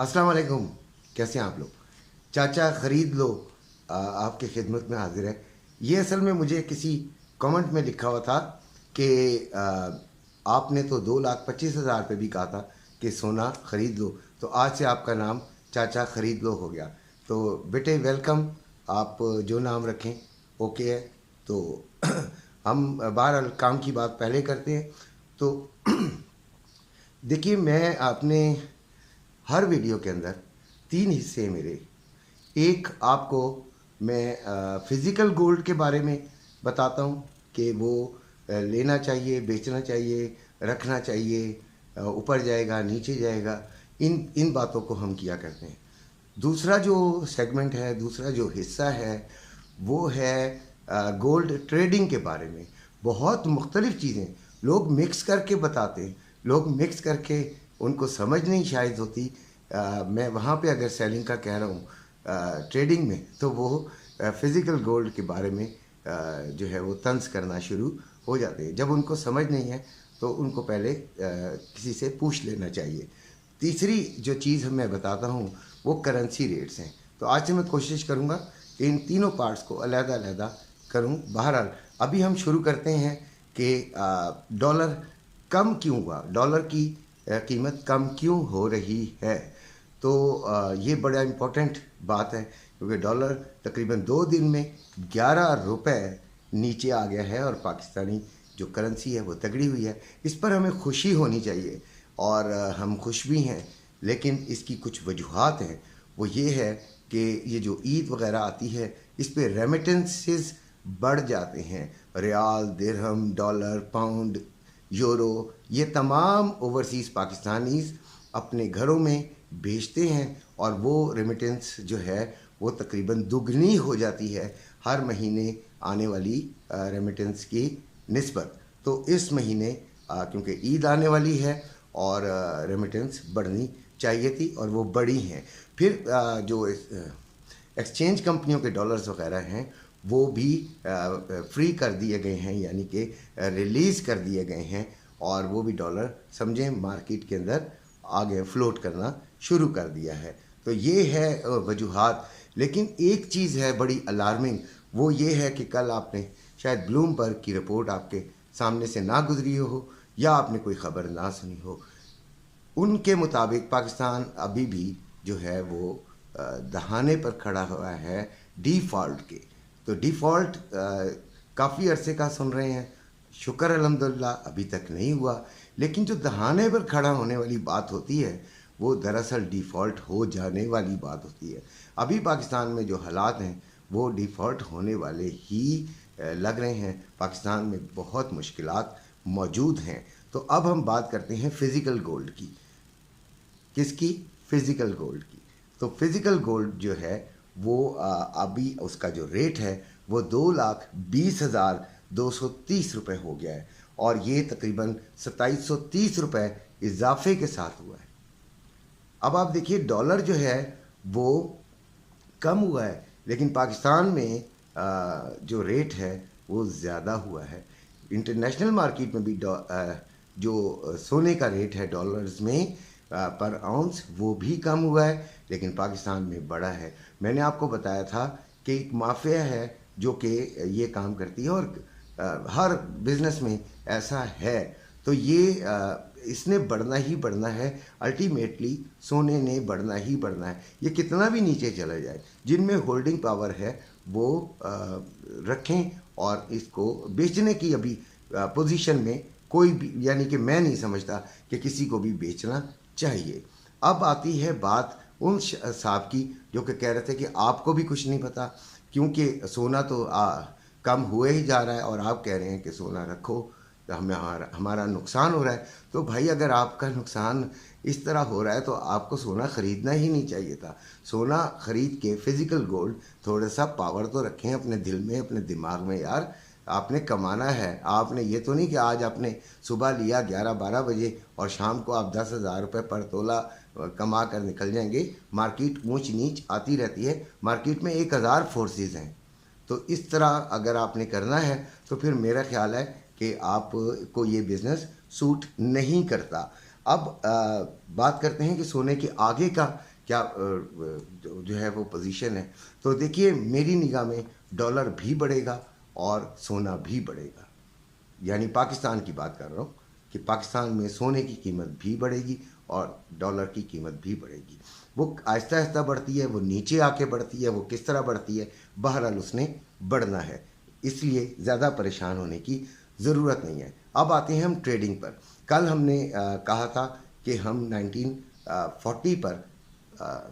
अस्सलाम वालेकुम। कैसे हैं आप लोग? चाचा ख़रीद लो आपकी खिदमत में हाजिर है। ये असल में मुझे किसी कमेंट में लिखा हुआ था कि आपने तो 2,25,000 पे भी कहा था कि सोना ख़रीद लो, तो आज से आपका नाम चाचा ख़रीद लो हो गया। तो बेटे वेलकम, आप जो नाम रखें ओके है। तो हम बहरहाल काम की बात पहले करते हैं। तो देखिए, मैं अपने हर वीडियो के अंदर 3 हिस्से हैं मेरे। एक आपको मैं फिज़िकल गोल्ड के बारे में बताता हूँ कि वो लेना चाहिए, बेचना चाहिए, रखना चाहिए, ऊपर जाएगा, नीचे जाएगा, इन इन बातों को हम किया करते हैं। दूसरा जो सेगमेंट है, दूसरा जो हिस्सा है, वो है गोल्ड ट्रेडिंग के बारे में। बहुत मुख्तलिफ चीज़ें लोग मिक्स करके बताते हैं, लोग मिक्स करके उनको समझ नहीं शायद होती। मैं वहाँ पे अगर सेलिंग का कह रहा हूँ ट्रेडिंग में, तो वो फिज़िकल गोल्ड के बारे में जो है वो तंज करना शुरू हो जाते हैं। जब उनको समझ नहीं है तो उनको पहले किसी से पूछ लेना चाहिए। तीसरी जो चीज़ मैं बताता हूँ वो करेंसी रेट्स हैं। तो आज से मैं कोशिश करूँगा कि इन तीनों पार्ट्स को अलग-अलग करूँ। बहरहाल अभी हम शुरू करते हैं कि डॉलर कम क्यों हुआ, डॉलर की कीमत कम क्यों हो रही है। तो ये बड़ा इम्पोर्टेंट बात है, क्योंकि डॉलर तकरीबन 2 दिन में 11 रुपए नीचे आ गया है और पाकिस्तानी जो करेंसी है वो तगड़ी हुई है। इस पर हमें खुशी होनी चाहिए और हम खुश भी हैं, लेकिन इसकी कुछ वजूहात हैं। वो ये है कि ये जो ईद वगैरह आती है, इस पे रेमिटेंसेस बढ़ जाते हैं। रियाल, दिरहम, डॉलर, पाउंड, यूरो, ये तमाम ओवरसीज़ पाकिस्तानीज़ अपने घरों में भेजते हैं और वो रेमिटेंस जो है वो तकरीबन दुगनी हो जाती है हर महीने आने वाली रेमिटेंस की निस्बत। तो इस महीने क्योंकि ईद आने वाली है और रेमिटेंस बढ़नी चाहिए थी और वो बढ़ी हैं। फिर जो एक्सचेंज कंपनियों के डॉलर्स वगैरह हैं वो भी फ्री कर दिए गए हैं, यानी कि रिलीज़ कर दिए गए हैं और वो भी डॉलर समझें मार्केट के अंदर आगे फ्लोट करना शुरू कर दिया है। तो ये है वजूहात। लेकिन एक चीज़ है बड़ी अलार्मिंग, वो ये है कि कल आपने शायद ब्लूमबर्ग की रिपोर्ट आपके सामने से ना गुजरी हो या आपने कोई ख़बर ना सुनी हो। उनके मुताबिक पाकिस्तान अभी भी जो है वो दहाने पर खड़ा हुआ है डिफ़ॉल्ट के। तो डिफ़ॉल्ट काफ़ी अरसे का सुन रहे हैं, शुक्र अल्हम्दुलिल्लाह अभी तक नहीं हुआ। लेकिन जो दहाने पर खड़ा होने वाली बात होती है वो दरअसल डिफ़ॉल्ट हो जाने वाली बात होती है। अभी पाकिस्तान में जो हालात हैं वो डिफ़ॉल्ट होने वाले ही लग रहे हैं। पाकिस्तान में बहुत मुश्किलात मौजूद हैं। तो अब हम बात करते हैं फ़िज़िकल गोल्ड की। किसकी? फ़िज़िकल गोल्ड की। तो फ़िज़िकल गोल्ड जो है वो अभी उसका जो रेट है वो 2,20,230 रुपये हो गया है और ये तकरीबन 2730 रुपये इजाफे के साथ हुआ है। अब आप देखिए डॉलर जो है वो कम हुआ है, लेकिन पाकिस्तान में जो रेट है वो ज़्यादा हुआ है। इंटरनेशनल मार्केट में भी जो सोने का रेट है डॉलर्स में पर आउंस वो भी कम हुआ है, लेकिन पाकिस्तान में बढ़ा है। मैंने आपको बताया था कि एक माफिया है जो कि ये काम करती है और हर बिज़नेस में ऐसा है। तो ये इसने बढ़ना ही बढ़ना है, अल्टीमेटली सोने ने बढ़ना ही बढ़ना है। ये कितना भी नीचे चला जाए, जिनमें होल्डिंग पावर है वो रखें और इसको बेचने की अभी पोजीशन में कोई भी, यानी कि मैं नहीं समझता कि किसी को भी बेचना चाहिए। अब आती है बात उन साहब की जो कि कह रहे थे कि आपको भी कुछ नहीं पता, क्योंकि सोना तो कम हुए ही जा रहा है और आप कह रहे हैं कि सोना रखो, तो हमारा नुकसान हो रहा है। तो भाई अगर आपका नुकसान इस तरह हो रहा है तो आपको सोना ख़रीदना ही नहीं चाहिए था। सोना ख़रीद के फ़िज़िकल गोल्ड थोड़ा सा पावर तो रखें अपने दिल में, अपने दिमाग में। यार आपने कमाना है, आपने ये तो नहीं कि आज आपने सुबह लिया 11-12 बजे और शाम को आप 10,000 रुपये पर तोला कमा कर निकल जाएंगे। मार्केट ऊंच नीच आती रहती है, मार्केट में 1000 फोर्सेस हैं। तो इस तरह अगर आपने करना है तो फिर मेरा ख्याल है कि आपको ये बिज़नेस सूट नहीं करता। अब बात करते हैं कि सोने के आगे का क्या जो है वो पोजीशन है। तो देखिए, मेरी निगाह में डॉलर भी बढ़ेगा और सोना भी बढ़ेगा। यानी पाकिस्तान की बात कर रहा हूँ कि पाकिस्तान में सोने की कीमत भी बढ़ेगी और डॉलर की कीमत भी बढ़ेगी। वो आहिस्ता आहिस्ता बढ़ती है, वो नीचे आके बढ़ती है, वो किस तरह बढ़ती है, बहरहाल उसने बढ़ना है, इसलिए ज़्यादा परेशान होने की ज़रूरत नहीं है। अब आते हैं हम ट्रेडिंग पर। कल हमने कहा था कि हम 1940 पर, अ,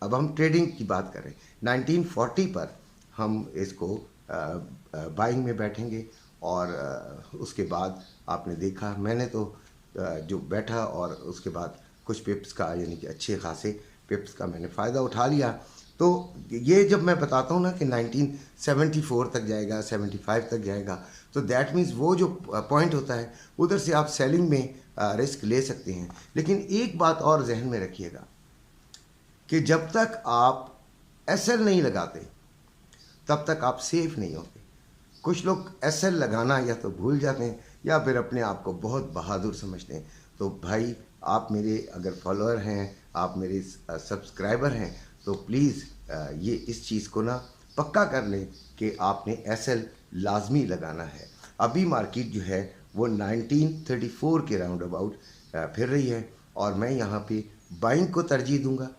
अब हम ट्रेडिंग की बात करें, 1940 पर हम इसको बाइंग में बैठेंगे। और उसके बाद आपने देखा, मैंने तो जो बैठा और उसके बाद कुछ पिप्स का, यानी कि अच्छे खासे पिप्स का मैंने फ़ायदा उठा लिया। तो ये जब मैं बताता हूँ ना कि 1974 तक जाएगा, 75 तक जाएगा, तो दैट मीन्स वो जो पॉइंट होता है उधर से आप सेलिंग में रिस्क ले सकते हैं। लेकिन एक बात और जहन में रखिएगा कि जब तक आप एसएल नहीं लगाते तब तक आप सेफ नहीं होते। कुछ लोग एसएल लगाना या तो भूल जाते हैं या फिर अपने आप को बहुत बहादुर समझते हैं। तो भाई, आप मेरे अगर फॉलोअर हैं, आप मेरे सब्सक्राइबर हैं, तो प्लीज़ ये इस चीज़ को ना पक्का कर लें कि आपने एसएल लाजमी लगाना है। अभी मार्केट जो है वो 1934 के राउंड अबाउट फिर रही है और मैं यहाँ पे बाइंग को तरजीह दूंगा।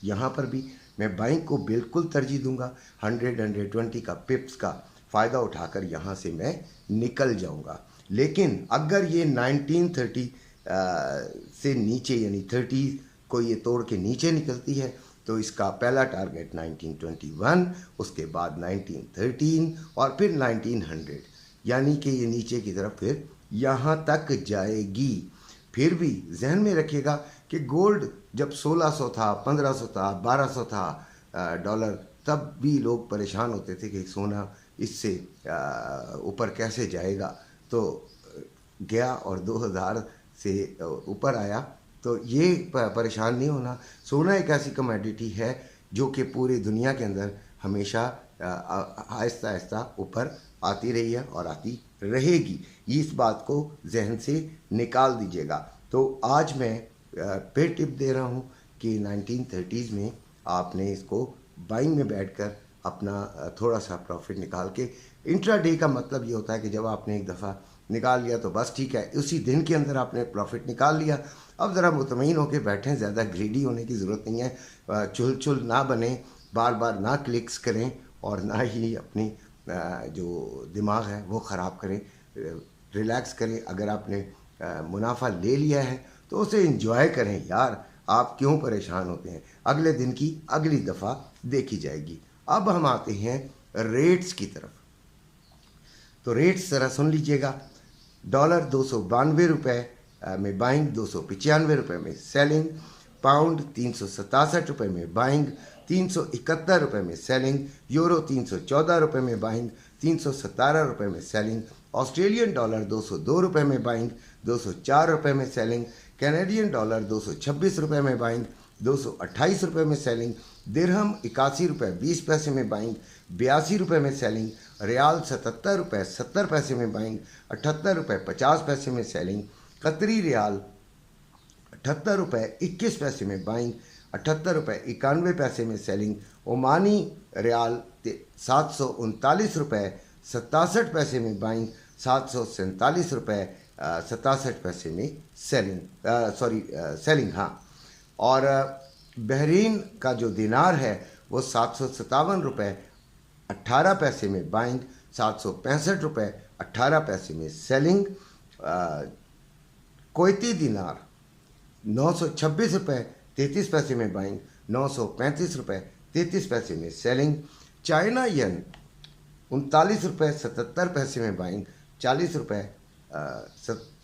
यहाँ पर भी मैं बाइंग को बिल्कुल तरजीह दूंगा। 100-120 का पिप्स का फ़ायदा उठाकर यहाँ से मैं निकल जाऊंगा। लेकिन अगर ये 1930 से नीचे, यानी 30 को ये तोड़ के नीचे निकलती है, तो इसका पहला टारगेट 1921, उसके बाद 1913 और फिर 1900, यानी कि ये नीचे की तरफ फिर यहाँ तक जाएगी। फिर भी जहन में रखिएगा कि गोल्ड जब 1600 था, 1500 था, 1200 था डॉलर, तब भी लोग परेशान होते थे कि सोना इससे ऊपर कैसे जाएगा। तो गया और 2000 से ऊपर आया। तो ये परेशान नहीं होना। सोना एक ऐसी कमोडिटी है जो कि पूरी दुनिया के अंदर हमेशा आहिस्ता आहिस्ता ऊपर आती रही है और आती रहेगी। इस बात को जहन से निकाल दीजिएगा। तो आज मैं फिर टिप दे रहा हूँ कि 1930s में आपने इसको बाइंग में बैठकर अपना थोड़ा सा प्रॉफिट निकाल के, इंट्रा डे का मतलब ये होता है कि जब आपने एक दफ़ा निकाल लिया तो बस ठीक है, उसी दिन के अंदर आपने प्रॉफिट निकाल लिया। अब ज़रा मुतमईन होकर बैठें, ज़्यादा ग्रीडी होने की ज़रूरत नहीं है। चुल चुल ना बने, बार बार ना क्लिक्स करें और ना ही अपनी जो दिमाग है वो ख़राब करें। रिलैक्स करें। अगर आपने मुनाफा ले लिया है तो उसे इंजॉय करें यार, आप क्यों परेशान होते हैं। अगले दिन की अगली दफ़ा देखी जाएगी। अब हम आते हैं रेट्स की तरफ। तो रेट्स ज़रा सुन लीजिएगा। डॉलर 292 रुपये में बाइंग, 295 रुपये में सेलिंग। पाउंड 367 रुपये में बाइंग, 371 रुपये में सेलिंग। यूरो 314 रुपये में बाइंग, 317 रुपये में सेलिंग। ऑस्ट्रेलियन डॉलर 202 रुपये में बाइंग, 204 रुपये में सेलिंग। कैनेडियन डॉलर 226 रुपये में बाइंग, 228 रुपये में सेलिंग। दिरहम 81 रुपये 20 पैसे में बाइंग, 82 रुपये में सेलिंग। रियाल 77 रुपये 70 पैसे में बाइंग, 78 रुपये 50 पैसे में सेलिंग। कतरी रियाल 78 रुपये 21 पैसे में बाइंग, 78 रुपये 91 पैसे में सेलिंग। ओमानी रियाल 739 रुपये 67 पैसे में बाइंग, 747 रुपये 67 पैसे में सेलिंग, सेलिंग हाँ। और बहरीन का जो दिनार है वो 757 रुपये 18 पैसे में बाइंग, 765 रुपये 18 पैसे में सेलिंग। कुवैती दिनार 926 रुपये 33 पैसे में बाइंग, 935 रुपये 33 पैसे में सेलिंग। चाइना येन 39 रुपये 77 पैसे में बाइंग, 40 रुपये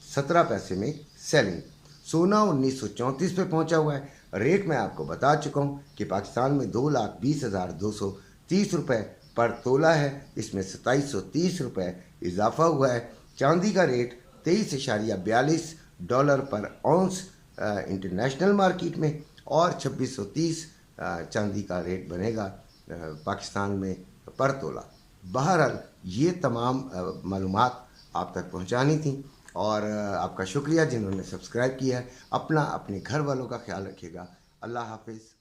17 पैसे में सेलिंग। सोना 1934 पे पहुंचा हुआ है। रेट मैं आपको बता चुका हूं कि पाकिस्तान में 2,20,230 रुपये पर तोला है, इसमें 2730 रुपये इजाफा हुआ है। चांदी का रेट 23.42 डॉलर पर औंस इंटरनेशनल मार्केट में और 2630 चांदी का रेट बनेगा पाकिस्तान में पर तोला। बहरहाल ये तमाम मालूमात आप तक पहुंचानी थी। और आपका शुक्रिया जिन्होंने सब्सक्राइब किया है। अपना अपने घर वालों का ख्याल रखिएगा। अल्लाह हाफिज़।